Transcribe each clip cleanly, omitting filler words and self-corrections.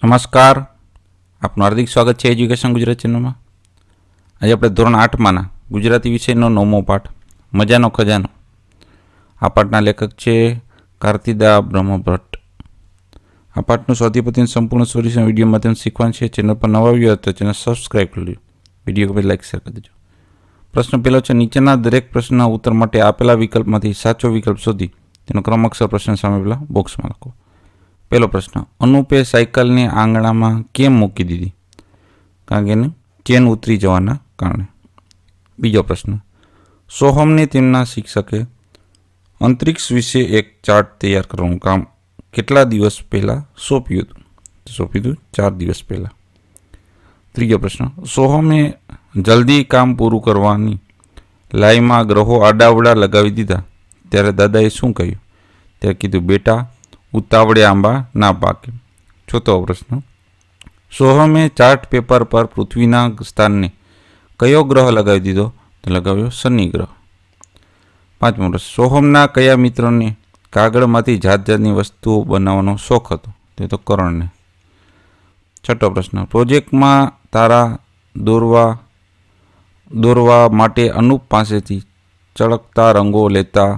નમસ્કાર, આપનું હાર્દિક સ્વાગત છે એજ્યુકેશન ગુજરાત ચેનલમાં. આજે આપણે ધોરણ 8માંના ગુજરાતી વિષયનો 9મો પાઠ મજાનો ખજાનો. આ પાઠના લેખક છે કાર્તિદા બ્રહ્મભટ્ટ. આ પાઠનું સ્વાધ્યાયપોથીનું સંપૂર્ણ સોલ્યુશન વિડીયો માધ્યમ શીખવાનું છે. ચેનલ પર નવા આવ્યો તો ચેનલ સબસ્ક્રાઈબ કરી લો. વિડીયો ગમે લાઈક શેર કરી દેજો. પ્રશ્ન પહેલો છે, નીચેના દરેક પ્રશ્નના ઉત્તર માટે આપેલા વિકલ્પમાંથી સાચો વિકલ્પ શોધી તેનો ક્રમ અક્ષર પ્રશ્ન સામે પેલા બોક્સમાં લખો. પહેલો પ્રશ્ન, અનુપે સાયકલને આંગણામાં કેમ મૂકી દીધી? કારણ કે એને ચેન ઉતરી જવાના કારણે. બીજો પ્રશ્ન, સોહમને તેમના શિક્ષકે અંતરિક્ષ વિશે એક ચાર્ટ તૈયાર કરવાનું કામ કેટલા દિવસ પહેલાં સોંપ્યું હતું? 4 દિવસ પહેલાં. ત્રીજો પ્રશ્ન, સોહમે જલ્દી કામ પૂરું કરવાની લાઈમાં ગ્રહો આડાવડા લગાવી દીધા ત્યારે દાદાએ શું કહ્યું? ત્યારે કીધું, બેટા ઉતાવળે આંબા ના પાકે. ચોથો પ્રશ્ન, સોહમે ચાર્ટ પેપર પર પૃથ્વીના સ્થાનને કયો ગ્રહ લગાવી દીધો? તો લગાવ્યો શનિ ગ્રહ. પાંચમો પ્રશ્ન, સોહમના કયા મિત્રોને કાગળમાંથી જાત જાતની વસ્તુઓ બનાવવાનો શોખ હતો? તે તો કરણને. છઠ્ઠો પ્રશ્ન, પ્રોજેક્ટમાં તારા દોરવા માટે અનુપ પાસેથી ચળકતા રંગો લેતા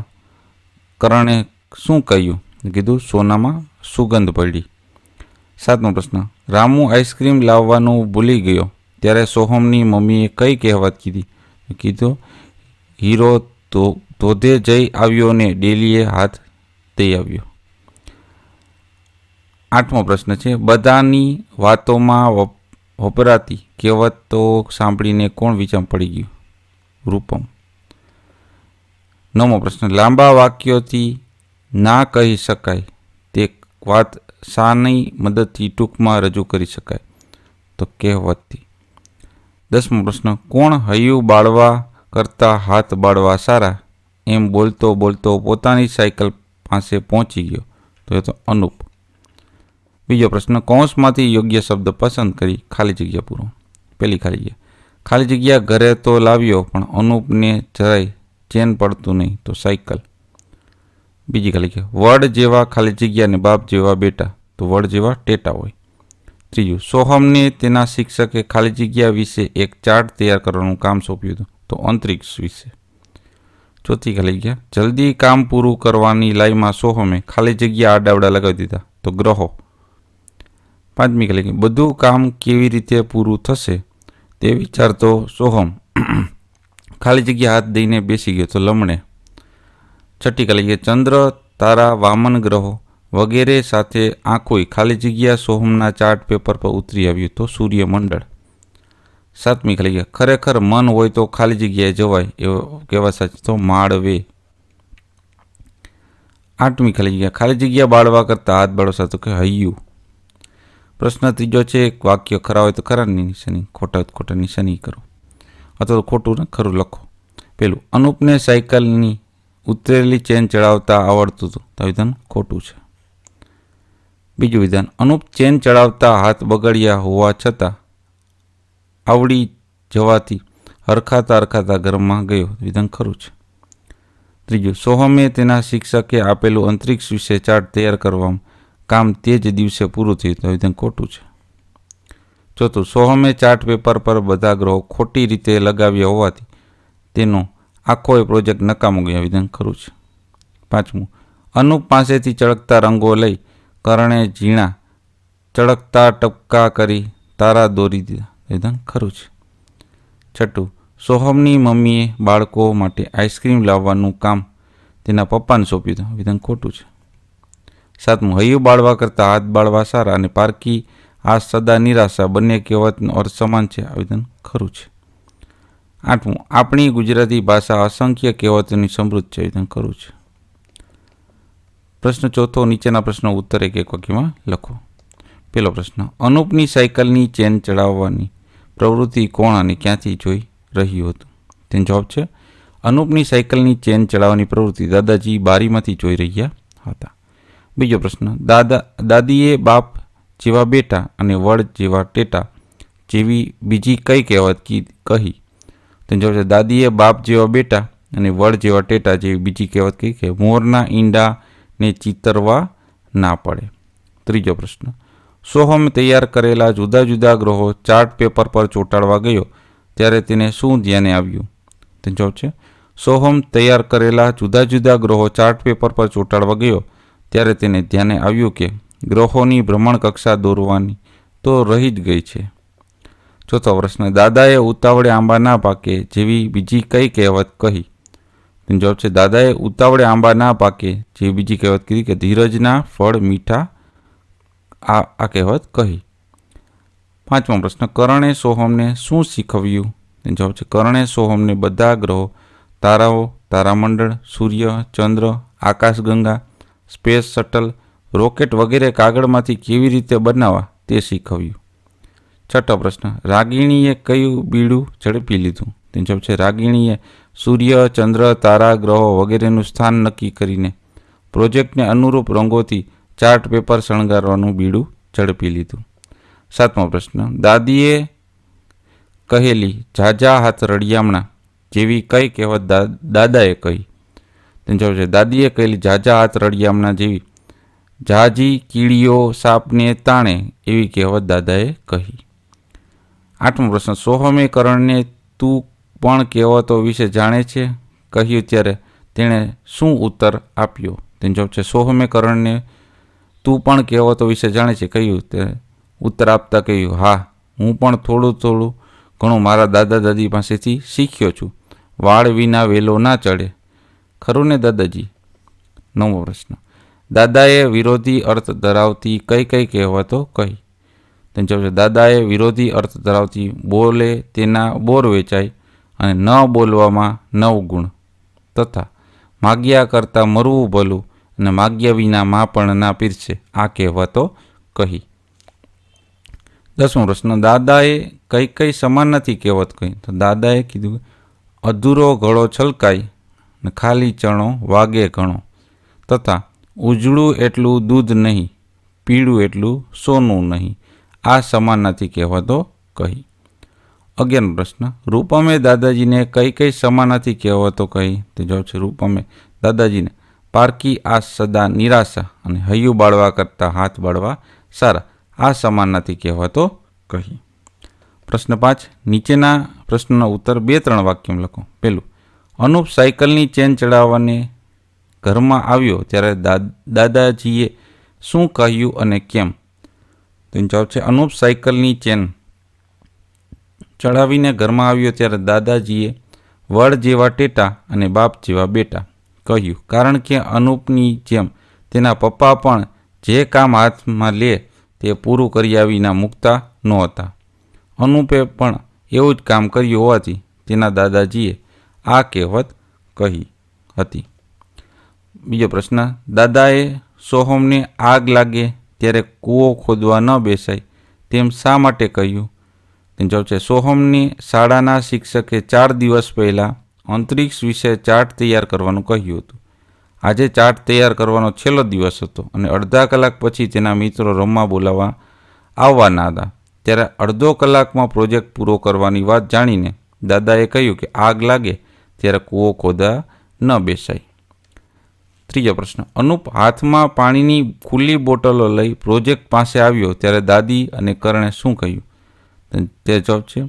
કરણે શું કહ્યું? કીધું, સોનામાં સુગંધ પડી. સાતમો પ્રશ્ન, રામુ આઈસ્ક્રીમ લાવવાનું ભૂલી ગયો ત્યારે સોહમની મમ્મીએ કઈ કહેવત કીધી? કીધું, હીરો ધોધે જઈ આવ્યો ને ડેલીએ હાથ દઈ આવ્યો. આઠમો પ્રશ્ન છે, બધાની વાતોમાં વપરાતી કહેવતો સાંભળીને કોણ વિચાર પડી ગયું? રૂપમ. નવમો પ્રશ્ન, લાંબા વાક્યોથી ના કહી શકાય તે વાત શાની મદદથી ટૂંકમાં રજૂ કરી શકાય? તો કહેવતથી. 10મો પ્રશ્ન, કોણ હૈયું બાળવા કરતાં હાથ બાળવા સારા એમ બોલતો બોલતો પોતાની સાયકલ પાસે પહોંચી ગયો? તો એ તો અનુપ. બીજો પ્રશ્ન, કૌંસમાંથી યોગ્ય શબ્દ પસંદ કરી ખાલી જગ્યા પૂરો. પહેલી ખાલી જગ્યા ઘરે તો લાવ્યો પણ અનુપને જરાય ચેન પડતું નહીં, તો સાયકલ. બીજી ખાલી જગ્યા, વડ જેવા ખાલી જગ્યા ને બાપ જેવા બેટા, તો વડ જેવા ટેટા હોય. ત્રીજું, સોહમને તેના શિક્ષકે ખાલી જગ્યા વિશે એક ચાર્ટ તૈયાર કરવાનું કામ સોંપ્યું હતું, તો અંતરિક્ષ વિશે. ચોથી ખાલી જગ્યા, જલ્દી કામ પૂરું કરવાની લાઈમાં સોહમે ખાલી જગ્યા આડાવડા લગાવી દીધા, તો ગ્રહો. પાંચમી ખાલી જગ્યા, બધું કામ કેવી રીતે પૂરું થશે તે વિચારતો સોહમ ખાલી જગ્યા હાથ દઈને બેસી ગયો, તો લમણે. છઠ્ઠી ખાલી જગ્યા, ચંદ્ર, તારા, વામન ગ્રહો વગેરે સાથે આંખોય ખાલી જગ્યા સોહમના ચાર્ટ પેપર પર ઉતરી આવ્યું, તો સૂર્યમંડળ. સાતમી ખાલી જગ્યા, ખરેખર મન હોય તો ખાલી જગ્યાએ જવાય એવો કહેવા સાચી, તો માળવે. આઠમી ખાલી જગ્યા બાળવા કરતાં હાથ બાળવા સાથે કે હૈયું. પ્રશ્ન ત્રીજો છે, એક વાક્ય ખરા હોય તો ખરાની નિશાની, ખોટા હોય તો ખોટા નિશાની કરો, અથવા તો ખોટું ને ખરું લખો. પેલું, અનુપને સાયકલની ઉતરેલી ચેન ચડાવતા આવડતું હતું, તો વિધાન ખોટું છે. બીજું વિધાન, અનુપ ચેન ચડાવતા હાથ બગડ્યા હોવા છતાં આવડી જવાથી હરખાતા ઘરમાં ગયો, વિધાન ખરું છે. ત્રીજું, સોહમે તેના શિક્ષકે આપેલું અંતરિક્ષ વિશે ચાર્ટ તૈયાર કરવામાં કામ તે જ દિવસે પૂરું થયું, તો વિધાન ખોટું છે. ચોથું, સોહમે ચાર્ટ પેપર પર બધા ગ્રહો ખોટી રીતે લગાવ્યા હોવાથી તેનો આખો એ પ્રોજેક્ટ નકામો ગયા, વિધાન ખરું છે. પાંચમું, અનુપ પાસેથી ચળકતા રંગો લઈ કરણે ઝીણા ચળકતા ટપકા કરી તારા દોરી દીધા, વિધાન ખરું છે. છઠ્ઠું, સોહમની મમ્મીએ બાળકો માટે આઈસ્ક્રીમ લાવવાનું કામ તેના પપ્પાને સોંપ્યું હતું, વિધાન ખોટું છે. સાતમું, હૈયું બાળવા કરતાં હાથ બાળવા સારા અને પારકી આ સદા નિરાશા બંને કહેવતનો અર્થ સમાન છે, આ વિધાન ખરું છે. આઠમું, આપણી ગુજરાતી ભાષા અસંખ્ય કહેવતોની સમૃદ્ધ છે, વિધાન ખરું છે. પ્રશ્ન ચોથો, નીચેના પ્રશ્નો ઉત્તર એક વાક્યમાં લખો. પહેલો પ્રશ્ન, અનુપની સાયકલની ચેન ચડાવવાની પ્રવૃત્તિ કોણ અને ક્યાંથી જોઈ રહ્યું હતું? તેનો જવાબ છે, અનુપની સાયકલની ચેન ચડાવવાની પ્રવૃત્તિ દાદાજી બારીમાંથી જોઈ રહ્યા હતા. બીજો પ્રશ્ન, દાદીએ બાપ જેવા બેટા અને વડ જેવા ટેટા જેવી બીજી કઈ કહેવત કહી? તેનો જવાબ છે, દાદીએ બાપ જેવા બેટા અને વડ જેવા ટેટા જેવી બીજી કહેવત કહી કે મોરના ઈંડા ને ચિતરવા ના પડે. ત્રીજો પ્રશ્ન, સોહમ તૈયાર કરેલા જુદા જુદા ગ્રહો ચાર્ટ પેપર પર ચોંટાડવા ગયો ત્યારે તેને શું ધ્યાને આવ્યું? તો જવાબ છે સોહમ તૈયાર કરેલા જુદા જુદા ગ્રહો ચાર્ટ પેપર પર ચોંટાડવા ગયો ત્યારે તેને ધ્યાને આવ્યું કે ગ્રહોની ભ્રમણ કક્ષા દોરવાની તો રહી જ ગઈ છે. ચોથો પ્રશ્ન, દાદાએ ઉતાવળે આંબા ના પાકે જેવી બીજી કઈ કહેવત કહી? તેનો જવાબ છે દાદાએ ઉતાવળે આંબા ના પાકે જેવી બીજી કહેવત કીધી કે ધીરજના ફળ મીઠા, આ કહેવત કહી. પાંચમો પ્રશ્ન, કરણે સોહમને શું શીખવ્યું? તેનો જવાબ છે કરણે સોહમને બધા ગ્રહો, તારાઓ, તારામંડળ, સૂર્ય, ચંદ્ર, આકાશગંગા, સ્પેસ શટલ, રોકેટ વગેરે કાગળમાંથી કેવી રીતે બનાવવા તે શીખવ્યું. છઠ્ઠો પ્રશ્ન, રાગીણીએ કયું બીડું ઝડપી લીધું? તેનો જવાબ છે રાગીણીએ સૂર્ય, ચંદ્ર, તારા, ગ્રહો વગેરેનું સ્થાન નક્કી કરીને પ્રોજેક્ટને અનુરૂપ રંગોથી ચાર્ટ પેપર શણગારવાનું બીડું ઝડપી લીધું. સાતમો પ્રશ્ન, દાદીએ કહેલી ઝાઝા હાથ રળિયામણા જેવી કઈ કહેવત દાદાએ કહી? તેનો જવાબ છે દાદીએ કહેલી ઝાઝા હાથ રળિયામણા જેવી ઝાઝી કીડીઓ સાપને તાણે એવી કહેવત દાદાએ કહી. આઠમો પ્રશ્ન, સોહમે કરણને તું પણ કહેવતો વિશે જાણે છે કહ્યું ત્યારે તેણે શું ઉત્તર આપ્યો? તેનો જવાબ છે સોહમે કરણને તું પણ કહેવતો વિશે જાણે છે કહ્યું તે ઉત્તર આપતા કહ્યું, હા, હું પણ થોડું ઘણું મારા દાદા દાદી પાસેથી શીખ્યો છું. વાળ વિના વેલો ના ચડે, ખરું ને દાદાજી? નવમો પ્રશ્ન, દાદાએ વિરોધી અર્થ ધરાવતી કઈ કહેવતો કહી? તેનો જવાબ છે દાદાએ વિરોધી અર્થ ધરાવતી બોલે તેના બોર વેચાય અને ન બોલવામાં 9 ગુણ તથા માગ્યા કરતાં મરવું ભલું અને માગ્યા વિના મા પણ ના પીરસે આ કહેવતો કહી. 10મો પ્રશ્ન, દાદાએ કઈ સમાન નથી કહેવત કહી? તો દાદાએ કીધું અધૂરો ઘડો છલકાય ને ખાલી ચણો વાગે ઘણો તથા ઉજળું એટલું દૂધ નહીં, પીળું એટલું સોનું નહીં, આ સમાન નથી કહેવતો કહી. 11મો પ્રશ્ન, રૂપમે દાદાજીને કઈ સમાન નથી કહેવતો કહી? તે જવાબ છે રૂપમે દાદાજીને પારકી આ સદા નિરાશા અને હૈયું બાળવા કરતાં હાથ બાળવા સારા, આ સમાન નથી કહેવતો કહી. પ્રશ્ન 5, નીચેના પ્રશ્નનો ઉત્તર 2-3 વાક્યમાં લખો. પહેલું, અનુપ સાયકલની ચેન ચડાવવાને ઘરમાં આવ્યો ત્યારે દાદાજીએ શું કહ્યું અને કેમ? તેનો જવાબ છે અનુપ સાયકલની ચેન ચડાવીને ઘરમાં આવ્યો ત્યારે દાદાજીએ વડ જેવા ટેટા અને બાપ જેવા બેટા કહ્યું, કારણ કે અનુપની જેમ તેના પપ્પા પણ જે કામ હાથમાં લે તે પૂરું કર્યા વિના મૂકતા નહોતા. અનુપે પણ એવું જ કામ કર્યું હોવાથી તેના દાદાજીએ આ કહેવત કહી હતી. બીજો પ્રશ્ન, દાદાએ સોહમને આગ લાગે ત્યારે કૂવો ખોદવા ન બેસાય તેમ શા માટે કહ્યું? તેનો જવાબ છે સોહમને શાળાના શિક્ષકે 4 દિવસ પહેલાં અંતરિક્ષ વિશે ચાર્ટ તૈયાર કરવાનું કહ્યું હતું. આજે ચાર્ટ તૈયાર કરવાનો છેલ્લો દિવસ હતો અને અડધા કલાક પછી તેના મિત્રો રમવા બોલાવવા આવવાના હતા. ત્યારે અડધો કલાકમાં પ્રોજેક્ટ પૂરો કરવાની વાત જાણીને દાદાએ કહ્યું કે આગ લાગે ત્યારે કૂવો ખોદવા ન બેસાય. ત્રીજો પ્રશ્ન, અનુપ હાથમાં પાણીની ખુલ્લી બોટલો લઈ પ્રોજેક્ટ પાસે આવ્યો ત્યારે દાદી અને કરણે શું કહ્યું? તે જવાબ છે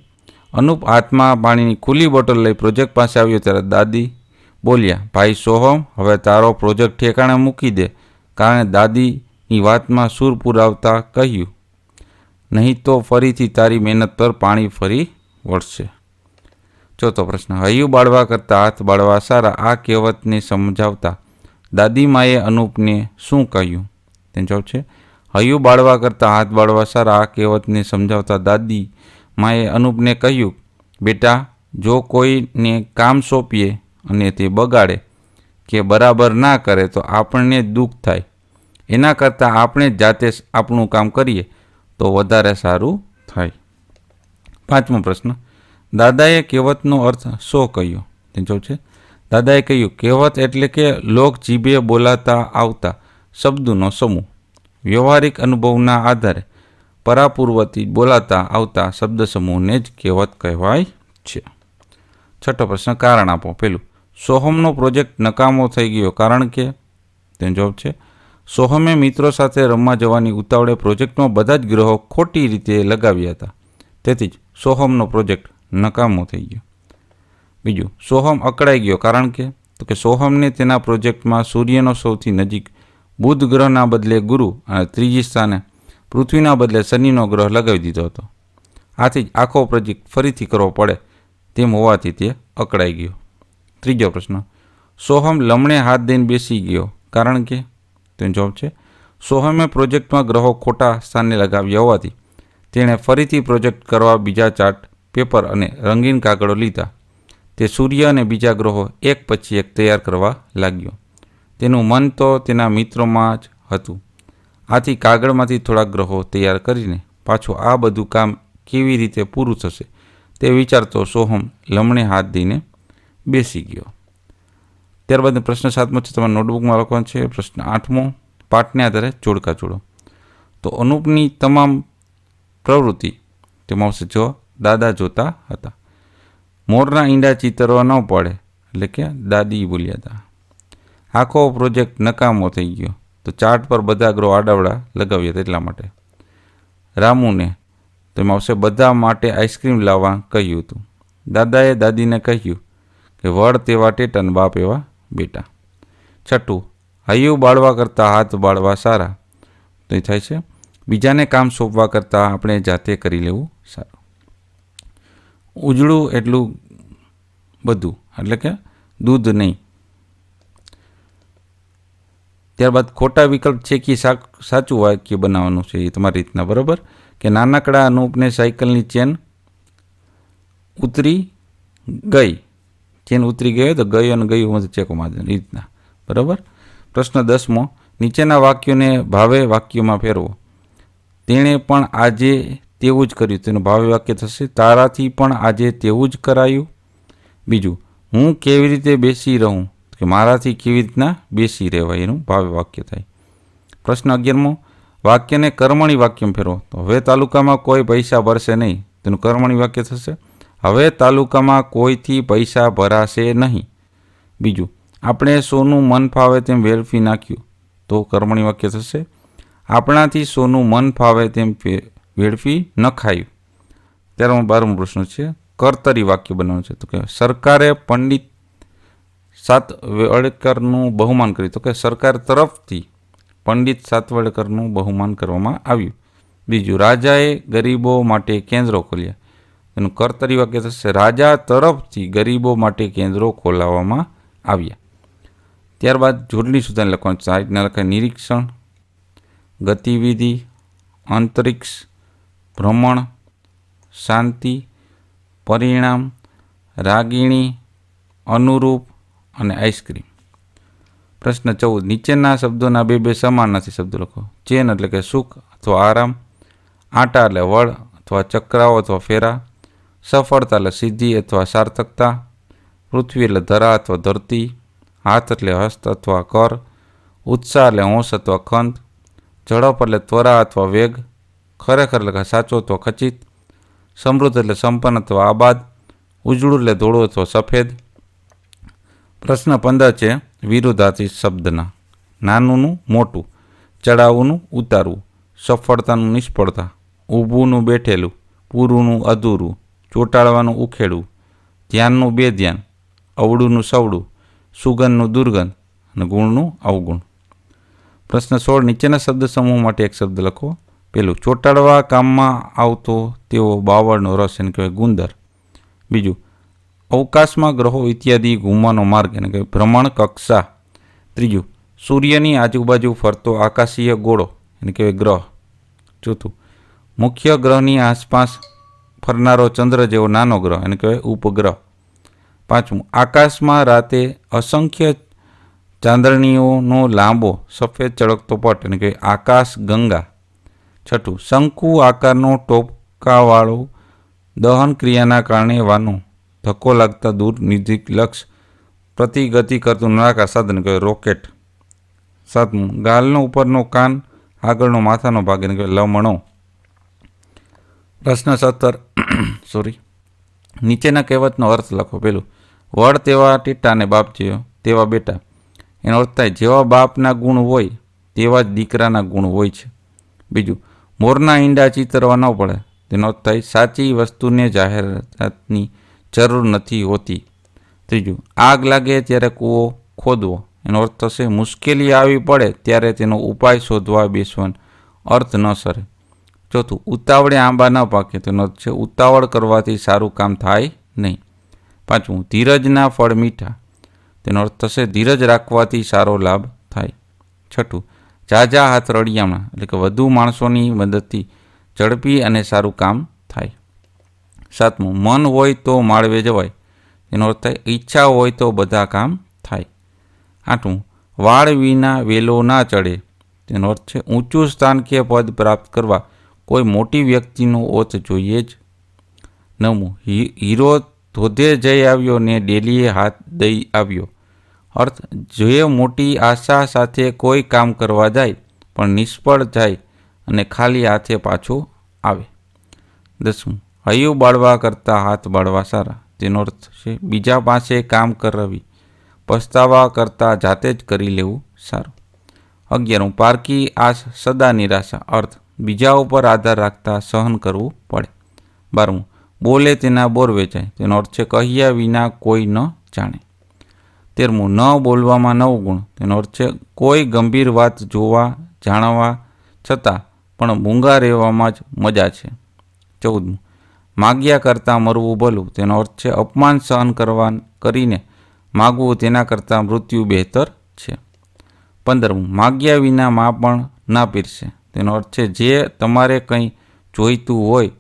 અનુપ હાથમાં પાણીની ખુલ્લી બોટલ લઈ પ્રોજેક્ટ પાસે આવ્યો ત્યારે દાદી બોલ્યા, ભાઈ સોહમ, હવે તારો પ્રોજેક્ટ ઠેકાણે મૂકી દે. કારણે દાદીની વાતમાં સૂર પુરાવતા કહ્યું, નહીં તો ફરીથી તારી મહેનત પર પાણી ફરી વળશે. ચોથો પ્રશ્ન, હૈયું બાળવા કરતાં હાથ બાળવા સારા, આ કહેવતને સમજાવતા દાદીમાએ અનુપને શું કહ્યું? તેનો જવાબ છે હૈયું બાળવા કરતાં હાથ બાળવા સારા, આ કહેવતને સમજાવતા દાદી માએ અનુપને કહ્યું, બેટા, જો કોઈને કામ સોંપીએ અને તે બગાડે કે બરાબર ના કરે તો આપણને દુઃખ થાય. એના કરતાં આપણે જાતે આપણું કામ કરીએ તો વધારે સારું થાય. 5મો પ્રશ્ન, દાદાએ કહેવતનો અર્થ શો કહ્યો? તે જવાબ છે દાદાએ કહ્યું, કહેવત એટલે કે લોક જીભે બોલાતા આવતા શબ્દોનો સમૂહ. વ્યવહારિક અનુભવના આધારે પરાપૂર્વથી બોલાતા આવતા શબ્દ સમૂહને જ કહેવત કહેવાય છે. 6થો પ્રશ્ન, કારણ આપો. પહેલું, સોહમનો પ્રોજેક્ટ નકામો થઈ ગયો કારણ કે? તેનો જવાબ છે સોહમે મિત્રો સાથે રમવા જવાની ઉતાવળે પ્રોજેક્ટમાં બધા જ ગ્રહો ખોટી રીતે લગાવ્યા હતા. તેથી જ સોહમનો પ્રોજેક્ટ નકામો થઈ ગયો. બીજું, સોહમ અકળાઈ ગયો કારણ કે સોહમને તેના પ્રોજેક્ટમાં સૂર્યનો સૌથી નજીક બુધ ગ્રહના બદલે ગુરુ અને ત્રીજી સ્થાને પૃથ્વીના બદલે શનિનો ગ્રહ લગાવી દીધો હતો. આથી જ આખો પ્રોજેક્ટ ફરીથી કરવો પડે તેમ હોવાથી તે અકળાઈ ગયો. ત્રીજો પ્રશ્ન, સોહમ લમણે હાથ દઈને બેસી ગયો કારણ કે તેનો જવાબ છે સોહમે પ્રોજેક્ટમાં ગ્રહો ખોટા સ્થાને લગાવ્યા હોવાથી તેણે ફરીથી પ્રોજેક્ટ કરવા બીજા ચાર્ટ પેપર અને રંગીન કાગળો લીધા. તે સૂર્ય અને બીજા ગ્રહો એક પછી એક તૈયાર કરવા લાગ્યો. તેનું મન તો તેના મિત્રોમાં જ હતું. આથી કાગળમાંથી થોડા ગ્રહો તૈયાર કરીને પાછું આ બધું કામ કેવી રીતે પૂરું થશે તે વિચારતો સોહમ લમણે હાથ દઈને બેસી ગયો. ત્યારબાદ પ્રશ્ન 7મો છે, તમારા નોટબુકમાં લખવાનો છે. પ્રશ્ન 8મો, પાઠને આધારે જોડકા જોડો. તો અનુપની તમામ પ્રવૃત્તિ તેમાં આવશે જો દાદા જોતા હતા. મોરના ઈંડા ચિતરવા ન પડે એટલે કે દાદી બોલ્યા હતા. આખો પ્રોજેક્ટ નકામો થઈ ગયો તો ચાર્ટ પર બધા ગ્રહો આડાવડા લગાવ્યા હતા એટલા માટે. રામુને તેમાં આવશે બધા માટે આઈસ્ક્રીમ લાવવા કહ્યું હતું. દાદાએ દાદીને કહ્યું કે વડ તેવા ટેટા ને બાપ એવા બેટા. છઠ્ઠું, હૈયું બાળવા કરતાં હાથ બાળવા સારા. તો એ થાય છે બીજાને કામ સોંપવા કરતાં આપણે જાતે કરી લેવું સારું. ઉજળું એટલું બધું એટલે કે દૂધ નહીં. ત્યારબાદ ખોટા વિકલ્પ છે કે સાચું વાક્ય બનાવવાનું છે એ તમારી રીતના, બરાબર. કે નાનકડા અનુપને સાયકલની ચેન ઉતરી ગઈ. ચેન ઉતરી ગયો તો ગયો અને ગયું ચેકો મારી રીતના, બરાબર. પ્રશ્ન 10મો, નીચેના વાક્યોને ભાવે વાક્યોમાં ફેરવો. તેણે પણ આજે તેવું જ કર્યું. તેનું ભાવે વાક્ય થશે તારાથી પણ આજે તેવું જ કરાયું. બીજું, હું કેવી રીતે બેસી રહું કે મારાથી કેવી રીતના બેસી રહેવાય એનું ભાવે વાક્ય થાય. પ્રશ્ન 11મો, વાક્યને કર્મણી વાક્યમાં ફેરવો. તો હવે તાલુકામાં કોઈ પૈસા ભરશે નહીં. તેનું કર્મણી વાક્ય થશે હવે તાલુકામાં કોઈથી પૈસા ભરાશે નહીં. બીજું, આપણે સોનું મન ફાવે તેમ વેડફી નાખ્યું. તો કર્મણી વાક્ય થશે આપણાથી સોનું મન ફાવે તેમ વેડફી ન ખાયું. ત્યારબાદ 12મો પ્રશ્ન છે, કર્તરી વાક્ય બનાવવાનું છે. તો કે સરકારે પંડિત સાતવડેકરનું બહુમાન કર્યું. તો કે સરકાર તરફથી પંડિત સાતવડેકરનું બહુમાન કરવામાં આવ્યું. બીજું, રાજાએ ગરીબો માટે કેન્દ્રો ખોલ્યા. એનું કર્તરી વાક્ય થશે રાજા તરફથી ગરીબો માટે કેન્દ્રો ખોલાવવામાં આવ્યા. ત્યારબાદ જોડણી સુધાને લખવાનું છે. સાઈડના લખાય નિરીક્ષણ, ગતિવિધિ, અંતરિક્ષ, ભ્રમણ, શાંતિ, પરિણામ, રાગીણી, અનુરૂપ અને આઈસ્ક્રીમ. પ્રશ્ન 14, નીચેના શબ્દોના બે સમાનાર્થી શબ્દો લખો. ચેન એટલે કે સુખ અથવા આરામ, આંટા એટલે વળ અથવા ચક્રાઓ અથવા ફેરા, સફળતા એટલે સિદ્ધિ અથવા સાર્થકતા, પૃથ્વી એટલે ધરા અથવા ધરતી, હાથ એટલે હસ્ત અથવા કર, ઉત્સાહ એટલે હોંશ અથવા ખંત, ઝડપ એટલે ત્વરા અથવા વેગ, ખરેખર એટલે સાચો અથવા ખચિત, સમૃદ્ધ એટલે સંપન્ન અથવા આબાદ, ઉજળું એટલે ધોળું અથવા સફેદ. પ્રશ્ન 15 છે વિરુદ્ધાર્થી શબ્દના. નાનુંનું મોટું, ચડાવવાનું ઉતારવું, સફળતાનું નિષ્ફળતા, ઊભુંનું બેઠેલું, પૂરુંનું અધૂરું, ચોંટાડવાનું ઉખેડવું, ધ્યાનનું બેધ્યાન, અવળુંનું સવળું, સુગંધનું દુર્ગંધ અને ગુણનું અવગુણ. પ્રશ્ન 16, નીચેના શબ્દ સમૂહ માટે એક શબ્દ લખો. પેલું, ચોંટાડવા કામમાં આવતો તેવો બાવળનો રસ એને કહેવાય ગુંદર. બીજું, અવકાશમાં ગ્રહો ઇત્યાદિ ઘૂમવાનો માર્ગ એને કહેવાય ભ્રમણ કક્ષા. ત્રીજું, સૂર્યની આજુબાજુ ફરતો આકાશીય ગોળો એને કહેવાય ગ્રહ. ચોથું, મુખ્ય ગ્રહની આસપાસ ફરનારો ચંદ્ર જેવો નાનો ગ્રહ એને કહેવાય ઉપગ્રહ. પાંચમું, આકાશમાં રાતે અસંખ્ય ચાંદણીઓનો લાંબો સફેદ ચળકતો પટ એને કહેવાય આકાશ ગંગા. છઠ્ઠું, શંકુ આકારનો ટોપકાવાળો દહન ક્રિયાના કારણે વાનો ધક્કો લાગતા દૂર નિર્ધિક લક્ષ પ્રતિ ગતિ કરતું નળાકાર સાધન કહેવાય રોકેટ. સાતમું, ગાલનો ઉપરનો કાન આગળનો માથાનો ભાગ એને કહેવાય લમણો. પ્રશ્ન 17 નીચેના કહેવતનો અર્થ લખો. પેલું, વડ તેવા ટીટા અને બાપ જેવા તેવા બેટા. એનો અર્થ થાય જેવા બાપના ગુણ હોય તેવા જ દીકરાના ગુણ હોય છે. બીજું, મોરના ઈંડા ચિતરવા ન પડે, તેનો અર્થ થાય સાચી વસ્તુને જાહેરાતની જરૂર નથી હોતી. ત્રીજું, આગ લાગે ત્યારે કૂવો ખોદવો, એનો અર્થ થશે મુશ્કેલી આવી પડે ત્યારે તેનો ઉપાય શોધવા બેસવાનો અર્થ ન સરે. ચોથું, ઉતાવળે આંબા ન પાકે, તેનો અર્થ છે ઉતાવળ કરવાથી સારું કામ થાય નહીં. પાંચમું, ધીરજના ફળ મીઠા, તેનો અર્થ થશે ધીરજ રાખવાથી સારો લાભ થાય. છઠ્ઠું, ઝાઝા હાથ રળિયામણા, એટલે કે વધુ માણસોની મદદથી ઝડપી અને સારું કામ થાય. સાતમું, મન હોય તો માળવે જવાય, તેનો અર્થ થાય ઈચ્છા હોય તો બધા કામ થાય. આઠમું, વાળ વિના વેલો ના ચડે, તેનો અર્થ છે ઊંચું સ્થાન કે પદ પ્રાપ્ત કરવા કોઈ મોટી વ્યક્તિનો ઓથ જોઈએ જ. નવમું, હીરો ધોધે જઈ આવ્યો ને ડેલીએ હાથ દઈ આવ્યો, અર્થ જે મોટી આશા સાથે કોઈ કામ કરવા જાય પણ નિષ્ફળ જાય અને ખાલી હાથે પાછો આવે. દસમું, હૈયું બાળવા કરતાં હાથ બાળવા સારા, તેનો અર્થ છે બીજા પાસે કામ કરાવી પસ્તાવા કરતાં જાતે જ કરી લેવું સારું. 11, પારકી આશ સદા નિરાશા, અર્થ બીજા ઉપર આધાર રાખતા સહન કરવું પડે. 12, બોલે તેના બોર વેચાય, તેનો અર્થ છે કહ્યા વિના કોઈ ન જાણે. 13, ન બોલવામાં 9 ગુણ, તેનો અર્થ છે કોઈ ગંભીર વાત જોવા જાણવા છતાં પણ મૂંગા રહેવામાં જ મજા છે. 14, માગ્યા કરતાં મરવું ભલું, તેનો અર્થ છે અપમાન સહન કરીને માગવું તેના કરતાં મૃત્યુ બહેતર છે. 15, માગ્યા વિના માં પણ ના પીરસે, તેનો અર્થ છે જે તમારે કંઈ જોઈતું હોય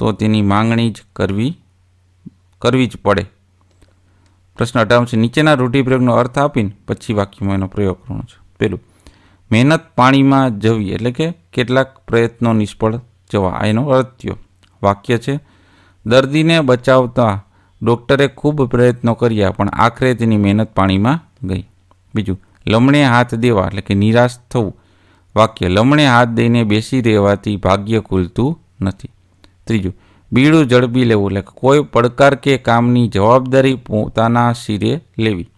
તો તેની માંગણી જ કરવી જ પડે. પ્રશ્ન 58 છે, નીચેના રૂઢિપ્રયોગનો અર્થ આપીને પછી વાક્યમાં એનો પ્રયોગ કરવાનો છે. પહેલું, મહેનત પાણીમાં જવી, એટલે કે કેટલાક પ્રયત્નો નિષ્ફળ જવા, આ એનો અર્થ થયો. વાક્ય છે, દર્દીને બચાવતા ડૉક્ટરે ખૂબ પ્રયત્નો કર્યા પણ આખરે તેની મહેનત પાણીમાં ગઈ. બીજું, લમણે હાથ દેવા, એટલે કે નિરાશ થવું. વાક્ય, લમણે હાથ દઈને બેસી રહેવાથી ભાગ્ય ખુલતું નથી. ત્રીજું, બીડું ઝડપી લેવું, એટલે કોઈ પડકાર કે કામની જવાબદારી પોતાના શિરે લેવી.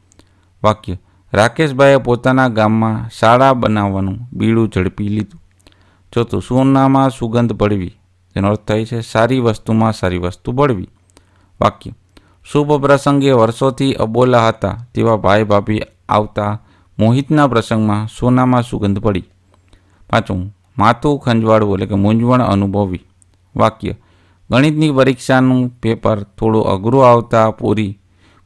વાક્ય, રાકેશભાઈએ પોતાના ગામમાં શાળા બનાવવાનું બીડું ઝડપી લીધું. ચોથું, સોનામાં સુગંધ પડવી, તેનો અર્થ થાય છે સારી વસ્તુમાં સારી વસ્તુ પડવી. વાક્ય, શુભ પ્રસંગે વર્ષોથી અબોલા હતા તેવા ભાઈ ભાભી આવતા મોહિતના પ્રસંગમાં સોનામાં સુગંધ પડી. પાંચમું, માથું ખંજવાળવું, એટલે કે મૂંઝવણ અનુભવવી. વાક્ય, ગણિતની પરીક્ષાનું પેપર થોડું અઘરું આવતા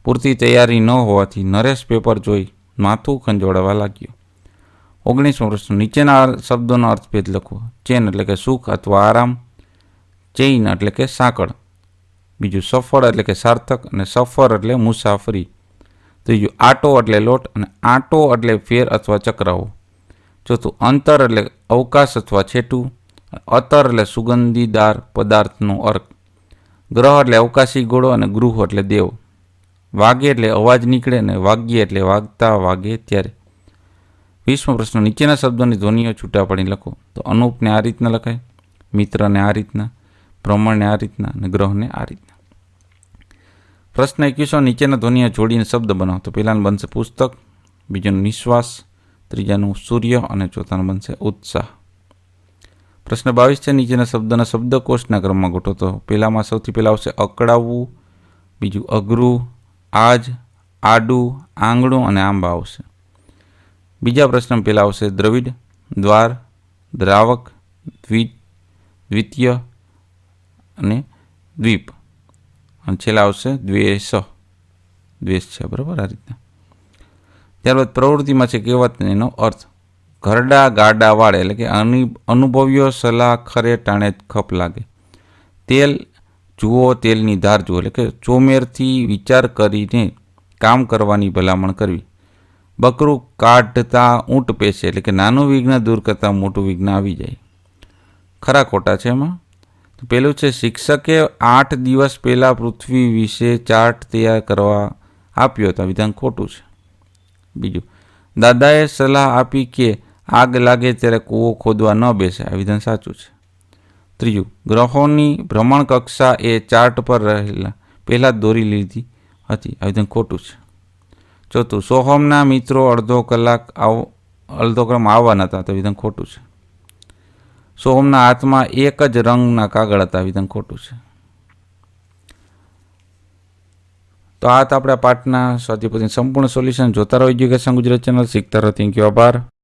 પૂરતી તૈયારી ન હોવાથી નરેશ પેપર જોઈ માથું ખંજવાળવા લાગ્યો. 19મો પ્રશ્ન, નીચેના શબ્દોનો અર્થભેદ લખો. ચેન એટલે કે સુખ અથવા આરામ, ચેઇન એટલે કે સાંકળ. બીજું, સફળ એટલે કે સાર્થક અને સફર એટલે મુસાફરી. ત્રીજું, આટો એટલે લોટ અને આંટો એટલે ફેર અથવા ચક્રાવો. ચોથું, અંતર એટલે અવકાશ અથવા છેટું. અતર એટલે સુગંધીદાર પદાર્થનો અર્ક. ગ્રહ એટલે અવકાશી ગોળો અને ગૃહ એટલે દેવ. વાગે એટલે અવાજ નીકળે અને વાગ્ય એટલે વાગતા વાગે ત્યારે. 20મો પ્રશ્ન, નીચેના શબ્દોની ધ્વનિઓ છૂટા પાડી લખો. તો અનુપને આ રીતના લખાય, મિત્રને આ રીતના, ભ્રમણને આ રીતના અને ગ્રહને આ રીતના. પ્રશ્ન 21, નીચેના ધ્વનિઓ જોડીને શબ્દ બનાવો. તો પહેલાનું બનશે પુસ્તક, બીજાનું નિશ્વાસ, ત્રીજાનું સૂર્ય અને ચોથાનું બનશે ઉત્સાહ. પ્રશ્ન 22 છે, નીચેના શબ્દના શબ્દકોશના ક્રમમાં ગોઠવો. તો પહેલામાં સૌથી પહેલાં આવશે અકળાવવું, બીજું અઘરું, આજ, આડું, આંગણું અને આંબા આવશે. બીજા પ્રશ્ન પહેલાં આવશે દ્રવિડ, દ્વાર, દ્રાવક, દ્વિતીય અને દ્વીપ, અને છેલ્લા આવશે દ્વેષ છે. બરાબર, આ રીતના. ત્યારબાદ પ્રવૃત્તિમાં છે કહેવત એનો અર્થ. ઘરડા ગાડા વાળે, એટલે કે અનુભવ્યો સલાહ ખરે ટાણે ખપ લાગે. તેલ જુઓ, તેલની ધાર જુઓ, એટલે કે ચોમેરથી વિચાર કરીને કામ કરવાની ભલામણ કરવી. બકરું કાઢતા ઊંટ પેશે, એટલે કે નાનું વિઘ્ન દૂર કરતાં મોટું વિઘ્ન આવી જાય. ખરા ખોટા છે એમાં. તો પેલું છે, શિક્ષકે 8 દિવસ પહેલાં પૃથ્વી વિશે ચાર્ટ તૈયાર કરવા આપ્યો તો વિધાન ખોટું છે. બીજું, દાદાએ સલાહ આપી કે આગ લાગે ત્યારે કૂવો ખોદવા ન બેસે, આ વિધાન સાચું છે. ત્રીજું, ગ્રહોની ભ્રમણ કક્ષા એ ચાર્ટ પર પહેલાં દોરી લીધી હતી, આ વિધાન ખોટું છે. ચોથું, સોહમના મિત્રો અડધો કલાક અડધો ક્રમ આવવાના હતા, તો વિધાન ખોટું છે. સોમના હાથમાં એક જ રંગના કાગળ હતા, વિધાન ખોટું છે. તો આ હતા આપણા પાઠના સ્વાધ્યાય પોથીનું સંપૂર્ણ સોલ્યુશન. જોતા રહો એજ્યુકેશન ગુજરાત ચેનલ. શીખતા રહો. Thank you. આભાર.